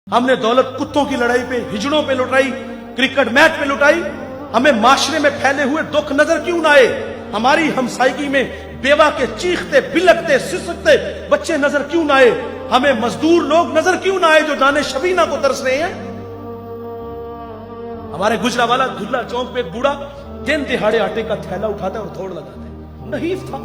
हमने दौलत कुत्तों की लड़ाई पे, हिजड़ों पे लुटाई, क्रिकेट मैच पे लुटाई। हमें माशरे में फैले हुए दुख नजर क्यों ना आए? हमारी हमसायगी में बेवा के चीखते, बिलकते, सिसकते बच्चे नजर क्यों ना आए? हमें मजदूर लोग नजर क्यों ना आए जो दाने शबीना को तरस रहे हैं? हमारे गुजरावाला धुल्ला चौक पे एक बूढ़ा दिन दिहाड़े आटे का थैला उठाता और दौड़ लगाता, नहीफ था।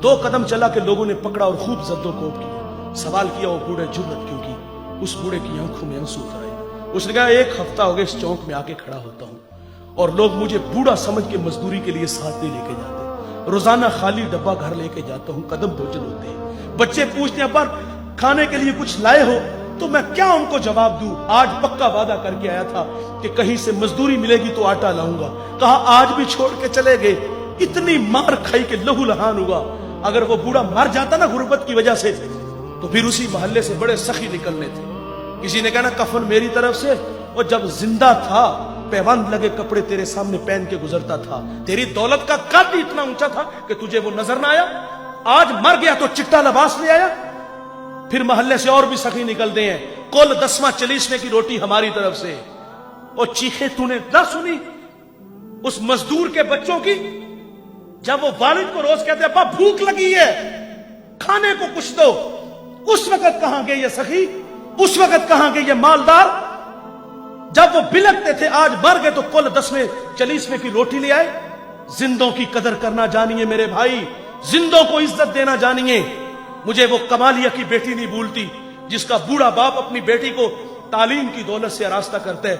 2 कदम चला के लोगों ने पकड़ा और खूब जद्दोकोब किया। सवाल किया वो बूढ़े जुर्रत क्यों की? उस बूढ़े की आंखों में आंसू उतर आए। उसने कहा 1 हफ्ता हो गया इस चौक में आके खड़ा होता हूं और लोग मुझे बूढ़ा समझ के मजदूरी के लिए साथ नहीं लेके जाते। रोजाना खाली डब्बा घर लेके जाता हूं, कदम भोजन होते हैं। बच्चे पूछते हैं पर खाने के लिए कुछ लाए हो? तो मैं क्या उनको जवाब दूं? आज पक्का वादा करके आया था कि कहीं से मजदूरी मिलेगी तो आटा लाऊंगा। कहा आज भी छोड़ के चले गए। इतनी मार खाई के लहू लहान हुआ। अगर वो बूढ़ा मर जाता ना गुर्बत की वजह से, तो फिर उसी मोहल्ले से बड़े सखी निकलने थे। किसी ने कहना कफन मेरी तरफ से, और जब जिंदा था पैबंद लगे कपड़े तेरे सामने पहन के गुजरता था। तेरी दौलत का कद इतना ऊंचा था कि तुझे वो नजर ना आया। आज मर गया तो चिट्टा लिबास ले आया। फिर मोहल्ले से और भी सखी निकलते हैं, कुल 10वां चलीसने की रोटी हमारी तरफ से। और चीखे तूने ना सुनी उस मजदूर के बच्चों की, जब वो वालिद को रोज कहते अब्बा भूख लगी है, खाने को कुछ दो। उस वक्त कहां गए ये सखी? उस वक्त कहां गए ये मालदार? जब वो बिलकते थे आज मर गए तो कुल 10वें चलीसवें की रोटी ले आए। जिंदों की कदर करना जानिए मेरे भाई, जिंदों को इज्जत देना जानिए। मुझे वो कमालिया की बेटी नहीं भूलती जिसका बूढ़ा बाप अपनी बेटी को तालीम की दौलत से आरास्ता करता है।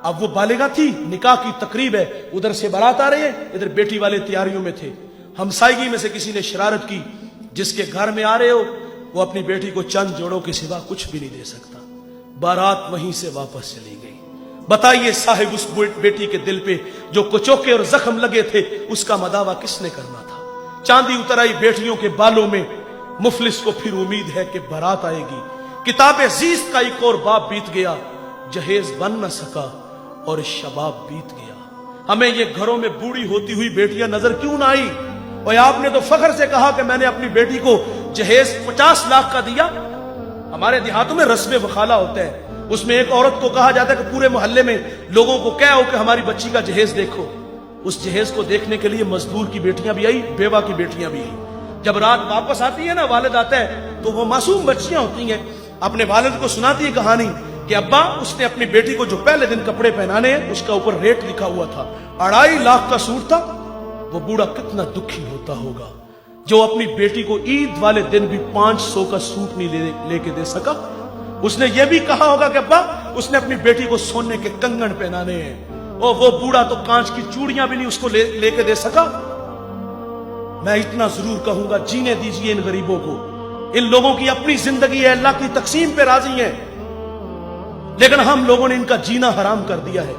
अब वो बालिगा थी, निकाह की तकरीब है, उधर से बारात आ रही है, इधर बेटी वाले तैयारियों में थे। हमसायगी में से किसी ने शरारत की, जिसके घर में आ रहे हो वो अपनी बेटी को चंद जोड़ों के सिवा कुछ भी नहीं दे सकता। बारात वहीं से वापस चली गई। बताइए साहिब, उस बेटी के दिल पे जो कुचोके और जख्म लगे थे उसका मदावा किसने करना था? चांदी उतर आई बेटियों के बालों में। मुफलिस को फिर उम्मीद है कि बारात आएगी। किताब अजीज का एक और बाप बीत गया, जहेज बन न सका और शबाब बीत गया। हमें ये घरों में बूढ़ी होती हुई बेटियां नजर क्यों ना आई? और आपने तो फख्र से कहा कि मैंने अपनी बेटी को जहेज 50 लाख का दिया। हमारे देहातों में रस्म वखाला होता है, उसमें एक औरत को कहा जाता है कि पूरे मोहल्ले में लोगों को क्या हो कि हमारी बच्ची का जहेज देखो। उस जहेज को देखने के लिए मजदूर की बेटियां भी आई, बेवा की बेटियां भी आई। जब रात वापस आती है ना, वालिद आता है, तो वो मासूम बच्चियां होती हैं, अपने वालिद को सुनाती है कहानी कि अब्बा उसने अपनी बेटी को जो पहले दिन कपड़े पहनाने हैं उसका ऊपर रेट लिखा हुआ था, 2.5 लाख का सूट था। वो बूढ़ा कितना दुखी होता होगा जो अपनी बेटी को ईद वाले दिन भी 500 का सूट नहीं लेके दे सका। उसने ये भी कहा होगा कि अब्बा उसने अपनी बेटी को सोने के कंगन पहनाने हैं, और वो बूढ़ा तो कांच की चूड़ियां भी नहीं उसको लेके दे सका। मैं इतना जरूर कहूंगा, जीने दीजिए इन गरीबों को। इन लोगों की अपनी जिंदगी है, अल्लाह की तकसीम पे राजी है, लेकिन हम लोगों ने इनका जीना हराम कर दिया है।